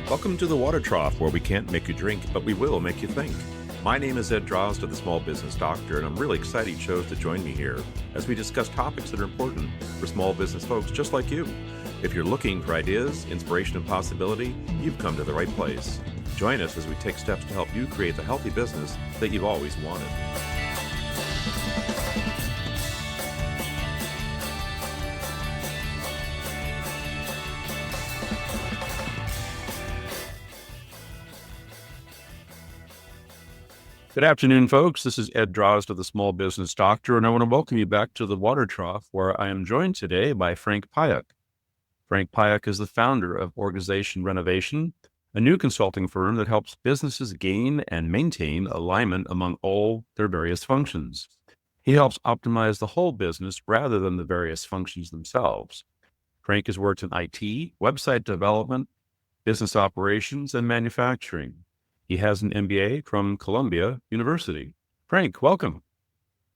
Welcome to the Water Trough, where we can't make you drink, but we will make you think. My name is Ed Drozda, the Small Business Doctor, and I'm really excited you chose to join me here as we discuss topics that are important for small business folks just like you. If you're looking for ideas, inspiration, and possibility, you've come to the right place. Join us as we take steps to help you create the healthy business that you've always wanted. Good afternoon, folks. This is Ed Drozda, the Small Business Doctor, and I want to welcome you back to the Water Trough, where I am joined today by Frank Piuck. Frank Piuck is the founder of Organization Renovation, a new consulting firm that helps businesses gain and maintain alignment among all their various functions. He helps optimize the whole business rather than the various functions themselves. Frank has worked in IT, website development, business operations, and manufacturing. He has an MBA from Columbia University. Frank, welcome.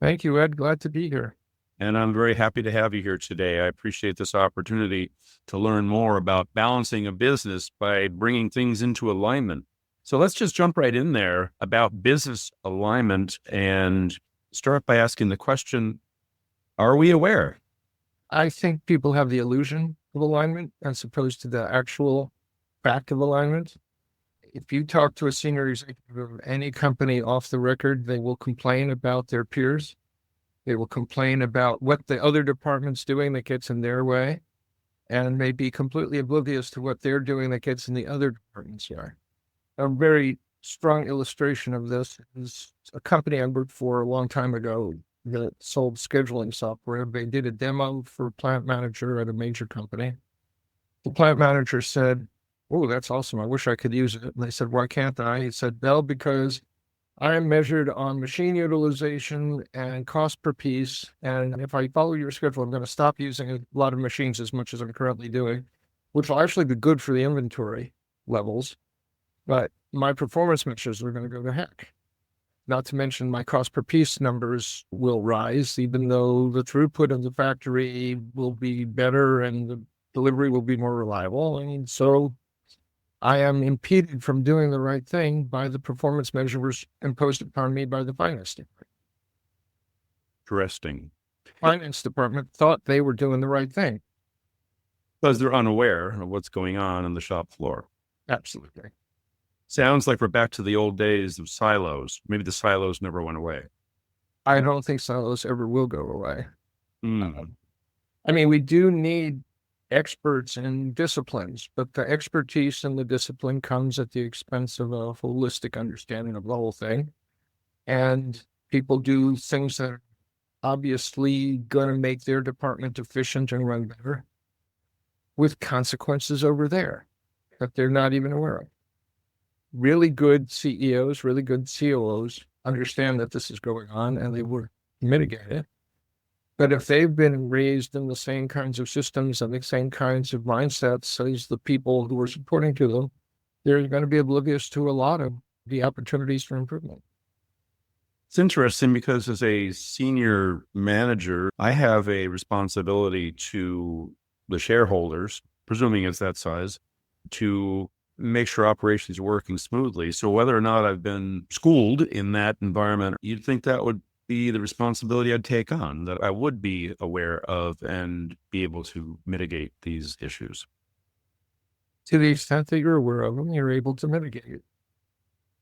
Thank you, Ed. Glad to be here. And I'm very happy to have you here today. I appreciate this opportunity to learn more about balancing a business by bringing things into alignment. So let's just jump right in there about business alignment and start by asking the question, are we aware? I think people have the illusion of alignment as opposed to the actual fact of alignment. If you talk to a senior executive of any company off the record, they will complain about their peers. They will complain about what the other department's doing that gets in their way, and may be completely oblivious to what they're doing that gets in the other department's way. A very strong illustration of this is a company I worked for a long time ago that sold scheduling software. They did a demo for a plant manager at a major company. The plant manager said, "Oh, that's awesome. I wish I could use it." And they said, "Why can't I?" He said, "Well, because I am measured on machine utilization and cost per piece. And if I follow your schedule, I'm going to stop using a lot of machines as much as I'm currently doing, which will actually be good for the inventory levels. But my performance measures are going to go to heck. Not to mention my cost per piece numbers will rise, even though the throughput of the factory will be better and the delivery will be more reliable. And so I am impeded from doing the right thing by the performance measures imposed upon me by the finance department." Interesting. Finance department thought they were doing the right thing. Because they're unaware of what's going on the shop floor. Absolutely. Sounds like we're back to the old days of silos. Maybe the silos never went away. I don't think silos ever will go away. Mm. I mean, we do need experts in disciplines, but the expertise in the discipline comes at the expense of a holistic understanding of the whole thing. And people do things that are obviously going to make their department efficient and run better with consequences over there that they're not even aware of. Really good CEOs, really good COOs understand that this is going on and they will mitigate it. But if they've been raised in the same kinds of systems and the same kinds of mindsets as the people who are supporting to them, they're going to be oblivious to a lot of the opportunities for improvement. It's interesting because as a senior manager, I have a responsibility to the shareholders, presuming it's that size, to make sure operations are working smoothly. So whether or not I've been schooled in that environment, you'd think that would be the responsibility I'd take on, that I would be aware of and be able to mitigate these issues. To the extent that you're aware of them, you're able to mitigate it.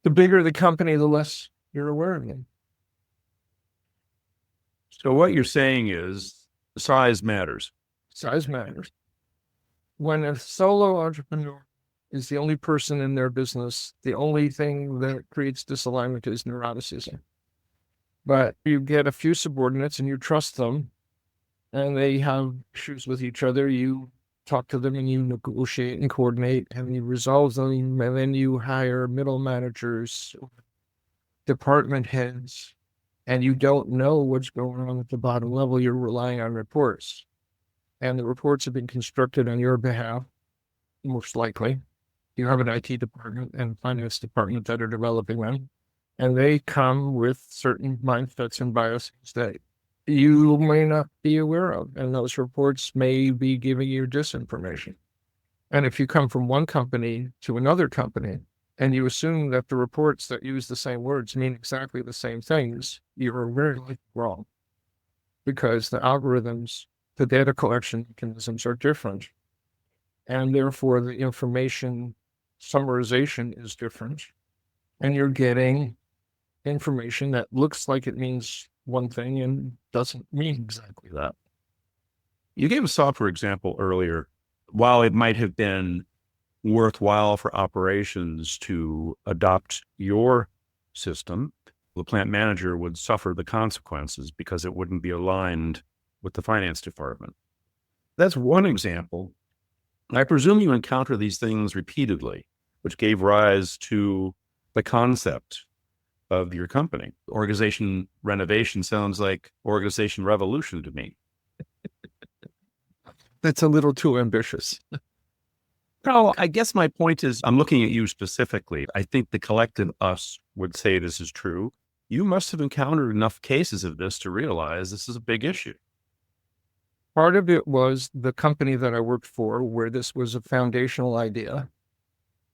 The bigger the company, the less you're aware of them. So what you're saying is size matters. Size matters. When a solo entrepreneur is the only person in their business, the only thing that creates disalignment is neuroticism. But you get a few subordinates and you trust them and they have issues with each other. You talk to them and you negotiate and coordinate and you resolve them. And then you hire middle managers, department heads, and you don't know what's going on at the bottom level. You're relying on reports. And the reports have been constructed on your behalf, most likely. You have an IT department and finance department that are developing them. And they come with certain mindsets and biases that you may not be aware of. And those reports may be giving you disinformation. And if you come from one company to another company and you assume that the reports that use the same words mean exactly the same things, you're very likely wrong because the algorithms, the data collection mechanisms are different. And therefore, the information summarization is different. And you're getting information that looks like it means one thing and doesn't mean exactly that. You gave a software example earlier. While it might have been worthwhile for operations to adopt your system, the plant manager would suffer the consequences because it wouldn't be aligned with the finance department. That's one example. I presume you encounter these things repeatedly, which gave rise to the concept of your company. Organization renovation sounds like organization revolution to me. That's a little too ambitious. No, I guess my point is I'm looking at you specifically. I think the collective us would say this is true. You must have encountered enough cases of this to realize this is a big issue. Part of it was the company that I worked for, where this was a foundational idea.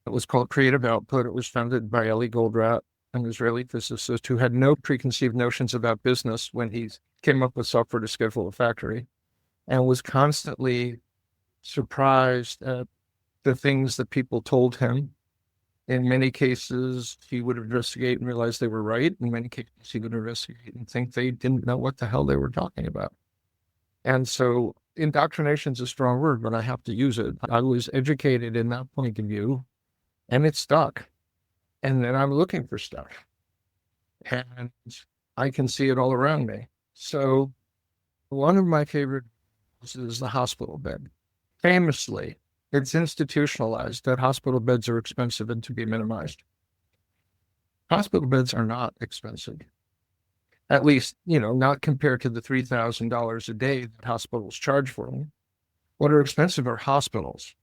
It was called Creative Output. It was founded by Eli Goldratt, an Israeli physicist who had no preconceived notions about business when he came up with software to schedule a factory, and was constantly surprised at the things that people told him. In many cases, he would investigate and realize they were right. In many cases, he would investigate and think they didn't know what the hell they were talking about. And so indoctrination is a strong word, but I have to use it. I was educated in that point of view, and it stuck. And then I'm looking for stuff, and I can see it all around me. So one of my favorite is the hospital bed. Famously, it's institutionalized that hospital beds are expensive and to be minimized. Hospital beds are not expensive. At least, not compared to the $3,000 a day that hospitals charge for them. What are expensive are hospitals.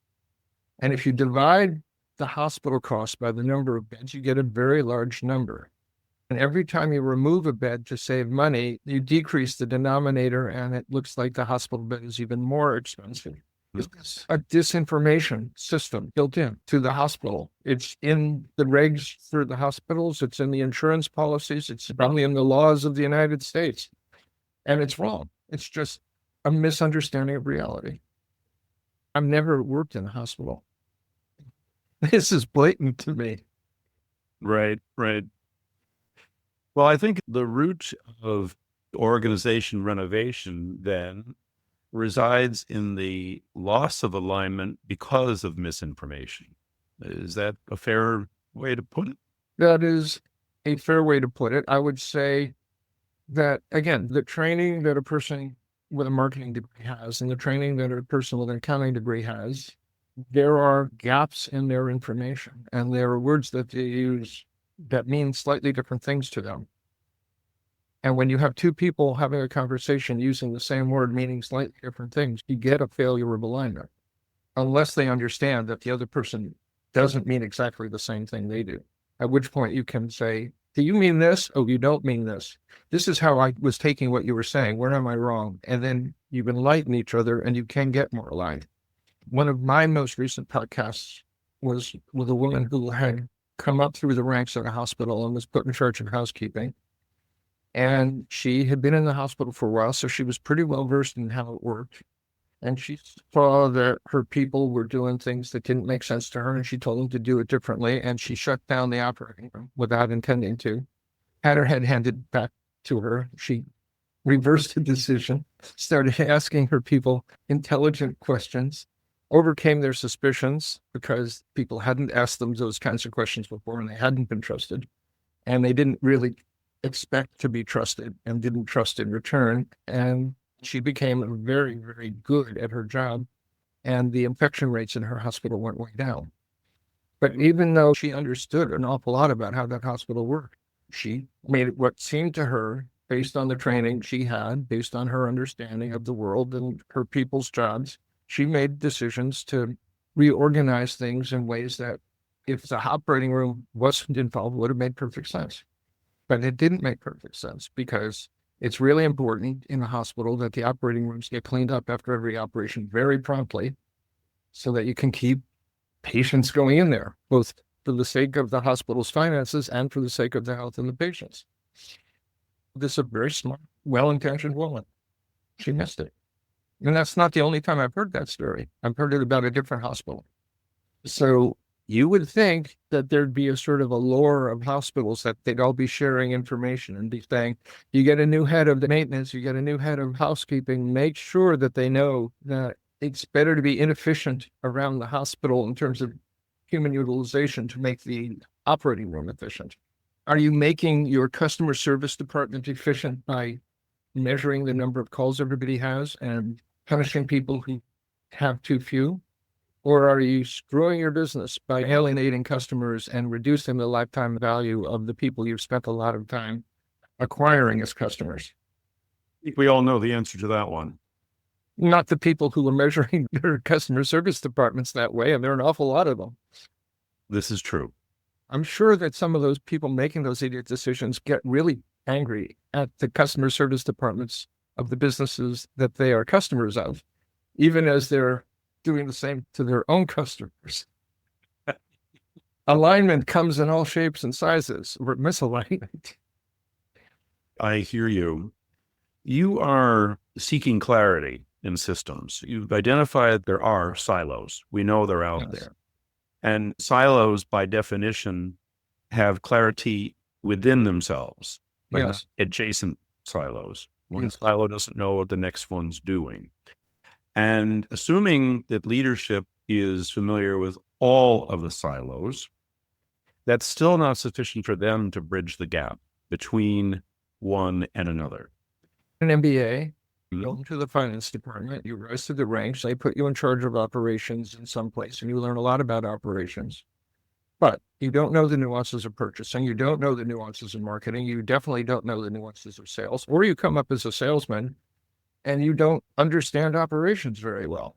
And if you divide the hospital cost by the number of beds, you get a very large number. And every time you remove a bed to save money, you decrease the denominator, and it looks like the hospital bed is even more expensive. It's a disinformation system built in to the hospital. It's in the regs for the hospitals. It's in the insurance policies. It's probably in the laws of the United States. And it's wrong. It's just a misunderstanding of reality. I've never worked in a hospital. This is blatant to me. Right, right. Well, I think the root of organization renovation then resides in the loss of alignment because of misinformation. Is that a fair way to put it? That is a fair way to put it. I would say that, again, the training that a person with a marketing degree has and the training that a person with an accounting degree has, there are gaps in their information, and there are words that they use that mean slightly different things to them. And when you have two people having a conversation using the same word meaning slightly different things, you get a failure of alignment, unless they understand that the other person doesn't mean exactly the same thing they do. At which point you can say, do you mean this? Oh, you don't mean this. This is how I was taking what you were saying. Where am I wrong? And then you enlighten each other and you can get more aligned. One of my most recent podcasts was with a woman who had come up through the ranks at a hospital and was put in charge of housekeeping. And she had been in the hospital for a while, so she was pretty well versed in how it worked. And she saw that her people were doing things that didn't make sense to her, and she told them to do it differently. And she shut down the operating room without intending to, had her head handed back to her. She reversed the decision, started asking her people intelligent questions, overcame their suspicions because people hadn't asked them those kinds of questions before and they hadn't been trusted. And they didn't really expect to be trusted and didn't trust in return. And she became very, very good at her job. And the infection rates in her hospital went way down. But even though she understood an awful lot about how that hospital worked, she made what seemed to her, based on the training she had, based on her understanding of the world and her people's jobs, she made decisions to reorganize things in ways that, if the operating room wasn't involved, would have made perfect sense. But it didn't make perfect sense because it's really important in a hospital that the operating rooms get cleaned up after every operation very promptly so that you can keep patients going in there, both for the sake of the hospital's finances and for the sake of the health of the patients. This is a very smart, well-intentioned woman. She missed it. And that's not the only time I've heard that story. I've heard it about a different hospital. So you would think that there'd be a sort of a lore of hospitals that they'd all be sharing information and be saying, you get a new head of the maintenance, you get a new head of housekeeping, make sure that they know that it's better to be inefficient around the hospital in terms of human utilization to make the operating room efficient. Are you making your customer service department efficient by measuring the number of calls everybody has and punishing people who have too few? Or are you screwing your business by alienating customers and reducing the lifetime value of the people you've spent a lot of time acquiring as customers? I think we all know the answer to that one. Not the people who are measuring their customer service departments that way, and there are an awful lot of them. This is true. I'm sure that some of those people making those idiot decisions get really angry at the customer service departments of the businesses that they are customers of, even as they're doing the same to their own customers. Alignment comes in all shapes and sizes, or misalignment. I hear you. You are seeking clarity in systems. You've identified there are silos. We know they're out there. And silos, by definition, have clarity within themselves, but not adjacent silos. One silo doesn't know what the next one's doing. And assuming that leadership is familiar with all of the silos, that's still not sufficient for them to bridge the gap between one and another. An MBA, go into the finance department, you rise through the ranks, they put you in charge of operations in some place, and you learn a lot about operations. But you don't know the nuances of purchasing, you don't know the nuances of marketing, you definitely don't know the nuances of sales, or you come up as a salesman and you don't understand operations very well.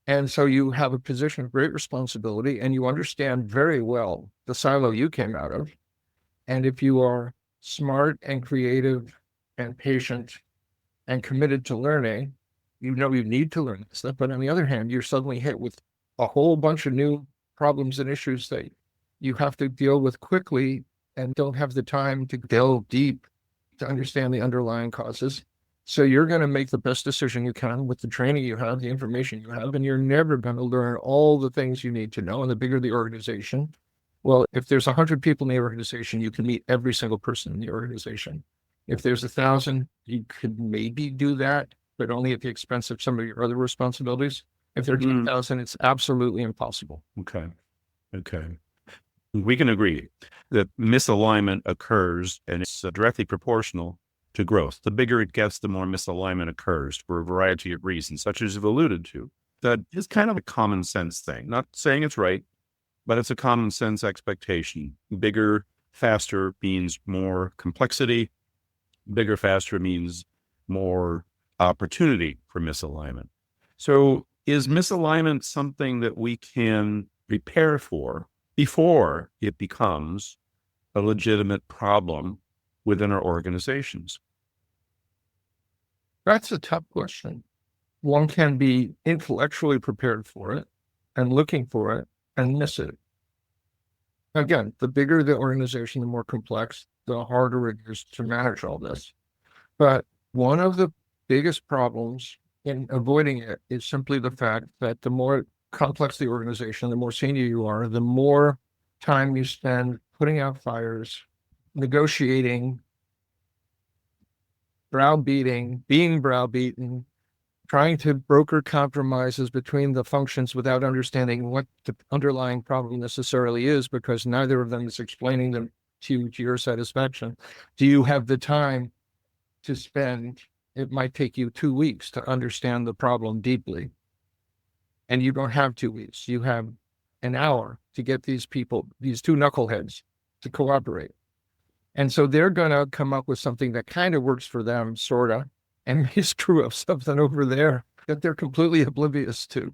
And so you have a position of great responsibility and you understand very well the silo you came out of. And if you are smart and creative and patient and committed to learning, you know you need to learn this stuff. But on the other hand, you're suddenly hit with a whole bunch of new problems and issues that you have to deal with quickly and don't have the time to delve deep to understand the underlying causes. So you're going to make the best decision you can with the training you have, the information you have, and you're never going to learn all the things you need to know. And the bigger the organization, well, if there's 100 people in the organization, you can meet every single person in the organization. If there's 1,000, you could maybe do that, but only at the expense of some of your other responsibilities. If there are 10,000, it's absolutely impossible. Okay. We can agree that misalignment occurs and it's directly proportional to growth. The bigger it gets, the more misalignment occurs for a variety of reasons, such as you've alluded to. That is kind of a common sense thing. Not saying it's right, but it's a common sense expectation. Bigger, faster means more complexity. Bigger, faster means more opportunity for misalignment. So is misalignment something that we can prepare for before it becomes a legitimate problem within our organizations? That's a tough question. One can be intellectually prepared for it and looking for it and miss it. Again, the bigger the organization, the more complex, the harder it is to manage all this. But one of the biggest problems in avoiding it is simply the fact that the more complex the organization, the more senior you are, the more time you spend putting out fires, negotiating, browbeating, being browbeaten, trying to broker compromises between the functions without understanding what the underlying problem necessarily is, because neither of them is explaining them to your satisfaction. Do you have the time to spend? It might take you 2 weeks to understand the problem deeply. And you don't have 2 weeks. You have an hour to get these people, these two knuckleheads, to cooperate. And so they're going to come up with something that kind of works for them, sort of, and may screw up something over there that they're completely oblivious to.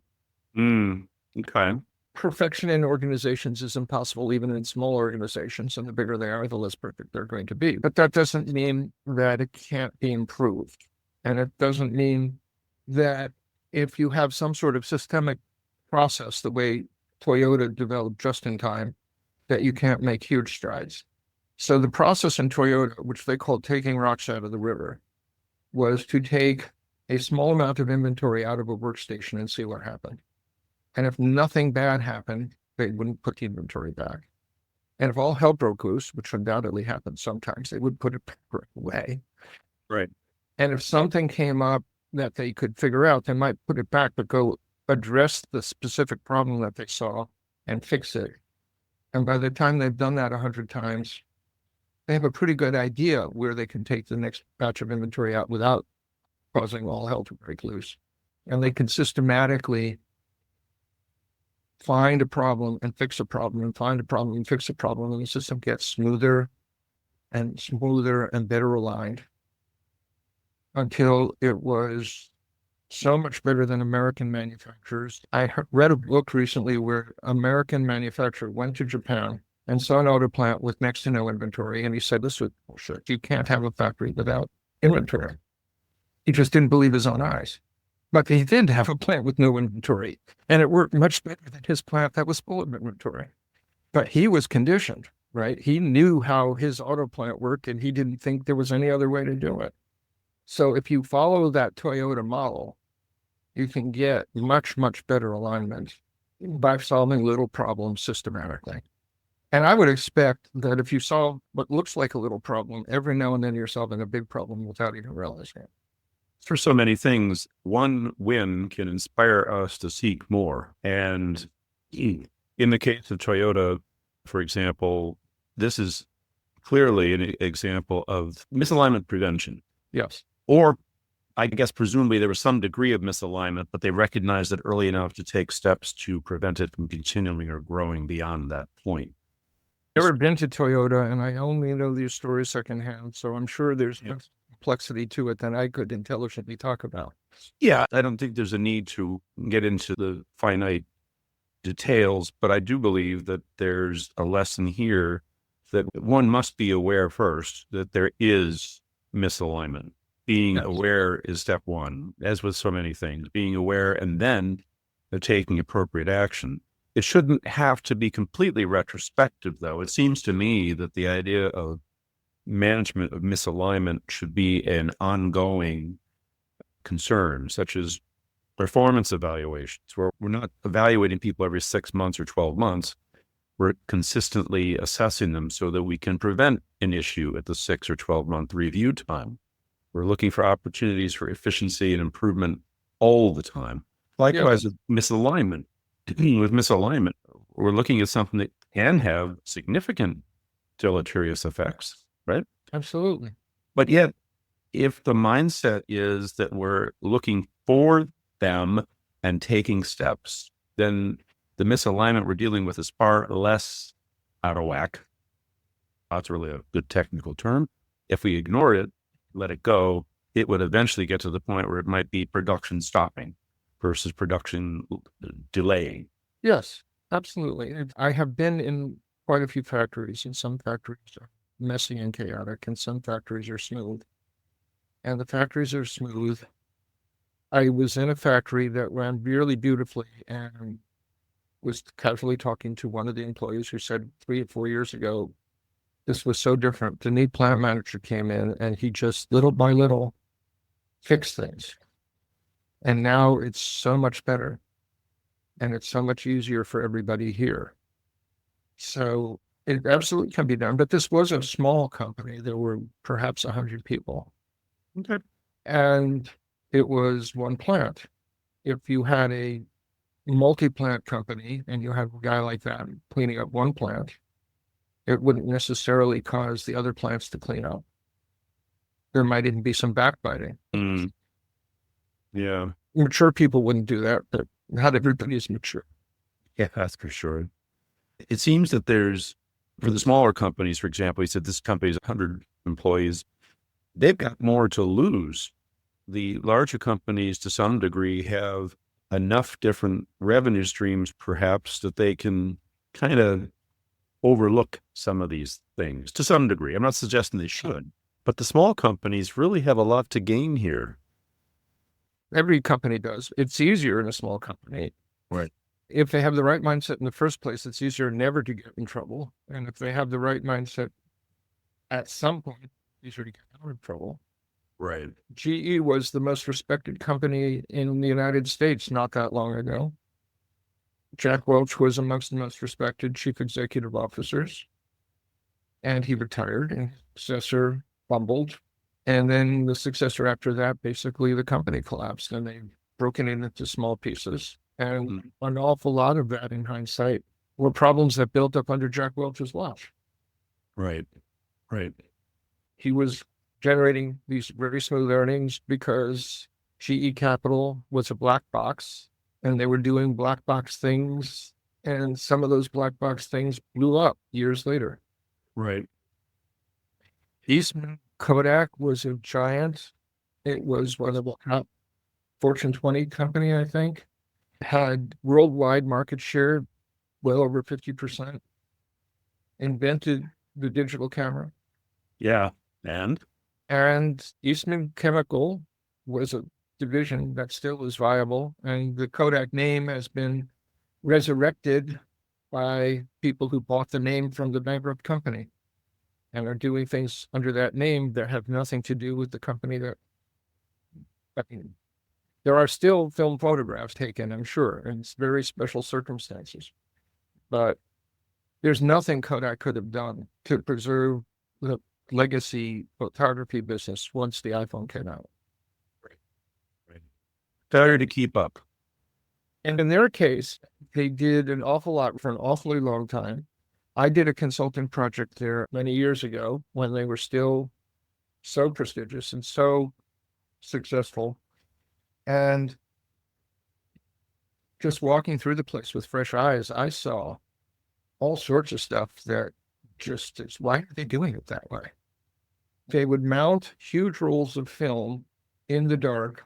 Okay. Perfection in organizations is impossible, even in small organizations. And the bigger they are, the less perfect they're going to be. But that doesn't mean that it can't be improved. And it doesn't mean that if you have some sort of systemic process, the way Toyota developed just in time that you can't make huge strides. So the process in Toyota, which they called taking rocks out of the river, was to take a small amount of inventory out of a workstation and see what happened. And if nothing bad happened, they wouldn't put the inventory back. And if all hell broke loose, which undoubtedly happens sometimes, they would put it back right away. Right. And if something came up that they could figure out, they might put it back, but go address the specific problem that they saw and fix it. And by the time they've done that 100 times, they have a pretty good idea where they can take the next batch of inventory out without causing all hell to break loose. And they can systematically find a problem and fix a problem and find a problem and fix a problem. And the system gets smoother and better aligned until it was so much better than American manufacturers. I read a book recently where American manufacturer went to Japan and saw an auto plant with next to no inventory. And he said, this was bullshit. You can't have a factory without inventory. He just didn't believe his own eyes. But he did have a plant with no inventory, and it worked much better than his plant that was full of inventory. But he was conditioned, right? He knew how his auto plant worked, and he didn't think there was any other way to do it. So if you follow that Toyota model, you can get much, much better alignment by solving little problems systematically. And I would expect that if you solve what looks like a little problem, every now and then you're solving a big problem without even realizing it. For so many things, one win can inspire us to seek more. And in the case of Toyota, for example, this is clearly an example of misalignment prevention. Yes. Or I guess presumably there was some degree of misalignment, but they recognized it early enough to take steps to prevent it from continuing or growing beyond that point. I've never been to Toyota, and I only know these stories secondhand, so I'm sure there's complexity to it than I could intelligently talk about. Yeah, I don't think there's a need to get into the finite details, but I do believe that there's a lesson here that one must be aware first that there is misalignment. Being aware is step one, as with so many things, being aware and then taking appropriate action. It shouldn't have to be completely retrospective, though. It seems to me that the idea of management of misalignment should be an ongoing concern, such as performance evaluations, where we're not evaluating people every 6 months or 12 months. We're consistently assessing them so that we can prevent an issue at the 6 or 12-month review time. We're looking for opportunities for efficiency and improvement all the time. Likewise, with misalignment. With misalignment, we're looking at something that can have significant deleterious effects, right? Absolutely. But yet, if the mindset is that we're looking for them and taking steps, then the misalignment we're dealing with is far less out of whack. That's really a good technical term. If we ignore it, let it go, it would eventually get to the point where it might be production stopping versus production delaying. Yes, absolutely. I have been in quite a few factories, and some factories are messy and chaotic, and some factories are smooth. And the factories are smooth. I was in a factory that ran really beautifully and was casually talking to one of the employees who said 3 or 4 years ago, this was so different. The new plant manager came in and he just little by little fixed things. And now it's so much better and it's so much easier for everybody here. So it absolutely can be done. But this was a small company. There were perhaps 100 people. Okay. And it was one plant. If you had a multi-plant company and you had a guy like that cleaning up one plant, it wouldn't necessarily cause the other plants to clean up. There might even be some backbiting. Yeah. Mature people wouldn't do that, but not everybody is mature. Yeah, that's for sure. It seems that there's, for the smaller companies, for example, you said this company's 100 employees, they've got more to lose. The larger companies, to some degree, have enough different revenue streams, perhaps, that they can kind of overlook some of these things to some degree. I'm not suggesting they should, but the small companies really have a lot to gain here. Every company does. It's easier in a small company. Right. If they have the right mindset in the first place, it's easier never to get in trouble. And if they have the right mindset at some point, it's easier to get out of trouble. Right. GE was the most respected company in the United States not that long ago. Jack Welch was amongst the most respected chief executive officers, and he retired, and his successor fumbled. And then the successor after that, basically the company collapsed, and they've broken it into small pieces. And an awful lot of that, in hindsight, were problems that built up under Jack Welch's watch. Right. Right. He was generating these very smooth earnings because GE Capital was a black box, and they were doing black box things, and some of those black box things blew up years later. Right. Eastman Kodak was a giant. It was one of the top Fortune 20 company, I think, had worldwide market share well over 50%, invented the digital camera. Yeah. And Eastman Chemical was a division that still is viable. And the Kodak name has been resurrected by people who bought the name from the bankrupt company and are doing things under that name that have nothing to do with the company that, I mean, there are still film photographs taken, I'm sure, in very special circumstances. But there's nothing Kodak could have done to preserve the legacy photography business once the iPhone came out. Right. Failure to keep up. And in their case, they did an awful lot for an awfully long time. I did a consulting project there many years ago when they were still so prestigious and so successful. And just walking through the place with fresh eyes, I saw all sorts of stuff that just is, why are they doing it that way? They would mount huge rolls of film in the dark.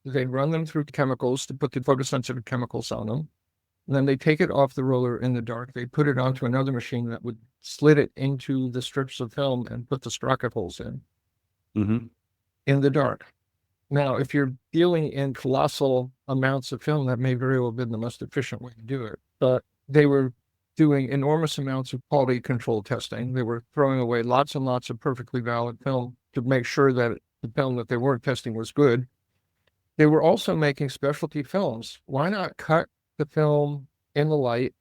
They'd run them through chemicals to put the photosensitive chemicals on them. And then they take it off the roller in the dark. They put it onto another machine that would slit it into the strips of film and put the sprocket holes in the dark. Now, if you're dealing in colossal amounts of film, that may very well have been the most efficient way to do it. But they were doing enormous amounts of quality control testing. They were throwing away lots and lots of perfectly valid film to make sure that the film that they weren't testing was good. They were also making specialty films. Why not cut the film in the light,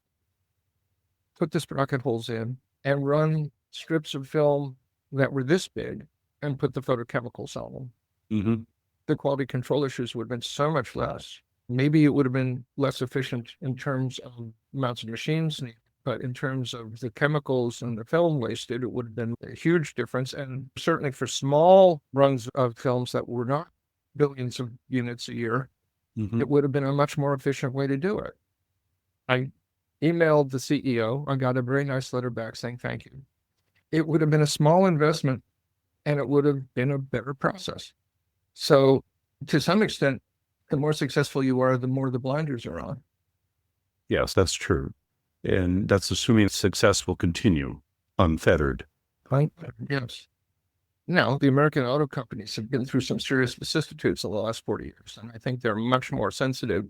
put the sprocket holes in, and run strips of film that were this big and put the photochemicals on them? The quality control issues would have been so much less. Maybe it would have been less efficient in terms of amounts of machines, but in terms of the chemicals and the film wasted, it would have been a huge difference. And certainly for small runs of films that were not billions of units a year, it would have been a much more efficient way to do it. I emailed the CEO. I got a very nice letter back saying thank you. It would have been a small investment, and it would have been a better process. So to some extent, the more successful you are, the more the blinders are on. Yes, that's true. And that's assuming success will continue unfettered. Right? Yes. Now, the American auto companies have been through some serious vicissitudes in the last 40 years, and I think they're much more sensitive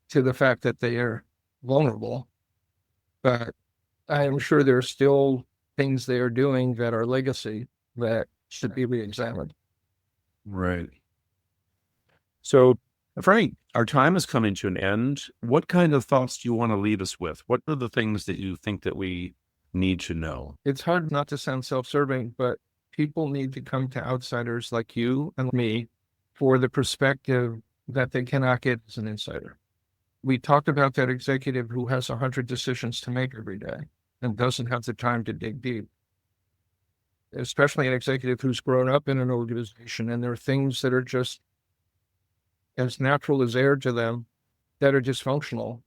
to the fact that they are vulnerable. But I am sure there are still things they are doing that are legacy that should be re-examined. Right. So, Frank, our time is coming to an end. What kind of thoughts do you want to leave us with? What are the things that you think that we need to know? It's hard not to sound self-serving, but people need to come to outsiders like you and me for the perspective that they cannot get as an insider. We talked about that executive who has 100 decisions to make every day and doesn't have the time to dig deep. Especially an executive who's grown up in an organization, and there are things that are just as natural as air to them that are dysfunctional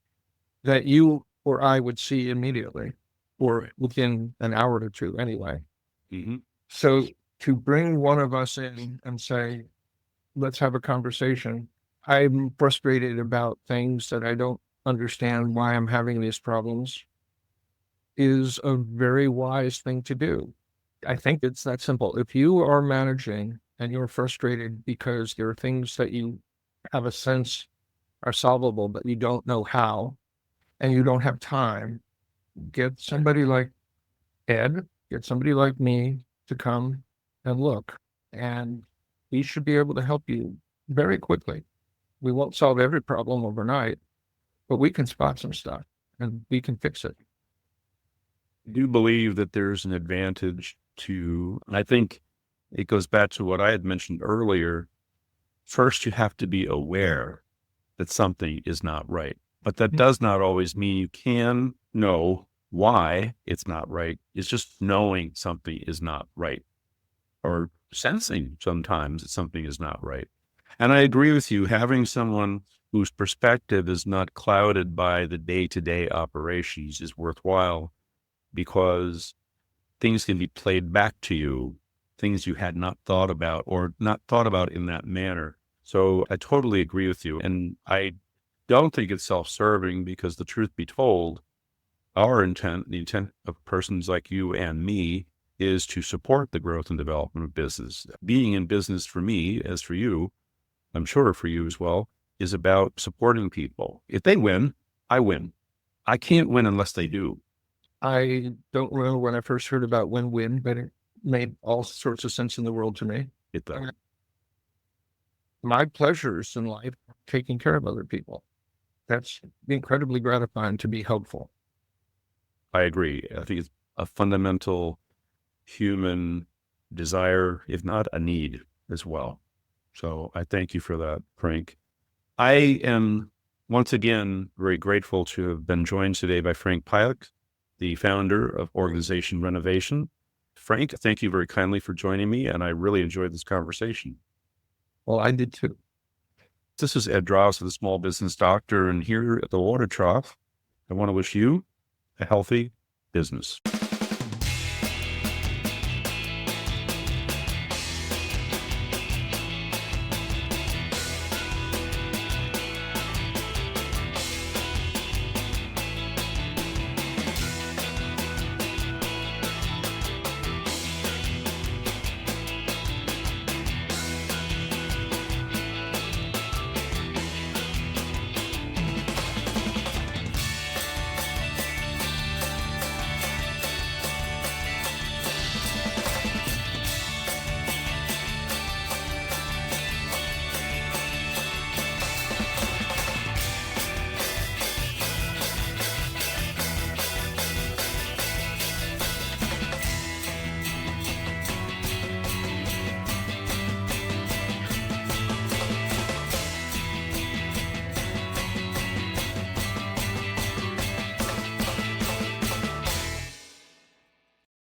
that you or I would see immediately or within an hour or two anyway. So to bring one of us in and say, let's have a conversation. I'm frustrated about things that I don't understand why I'm having these problems is a very wise thing to do. I think it's that simple. If you are managing and you're frustrated because there are things that you have a sense are solvable, but you don't know how, and you don't have time, get somebody like Ed, get somebody like me to come and look. And we should be able to help you very quickly. We won't solve every problem overnight, but we can spot some stuff and we can fix it. I do believe that there's an advantage to, and I think it goes back to what I had mentioned earlier. First, you have to be aware that something is not right, but that does not always mean you can know why it's not right. It's just knowing something is not right, or sensing sometimes that something is not right. And I agree with you, having someone whose perspective is not clouded by the day-to-day operations is worthwhile, because things can be played back to you, things you had not thought about or not thought about in that manner. So I totally agree with you. And I don't think it's self-serving, because the truth be told, our intent, the intent of persons like you and me, is to support the growth and development of business. Being in business for me, as for you, I'm sure for you as well, is about supporting people. If they win, I win. I can't win unless they do. I don't remember when I first heard about win-win, but it made all sorts of sense in the world to me. It does. My pleasures in life are taking care of other people. That's incredibly gratifying to be helpful. I agree. I think it's a fundamental human desire, if not a need as well. So I thank you for that, Frank. I am once again very grateful to have been joined today by Frank Piuck, the founder of Organization Renovation. Frank, thank you very kindly for joining me, and I really enjoyed this conversation. Well, I did too. This is Ed Drozda, the small business doctor, and here at the Water Trough, I want to wish you a healthy business.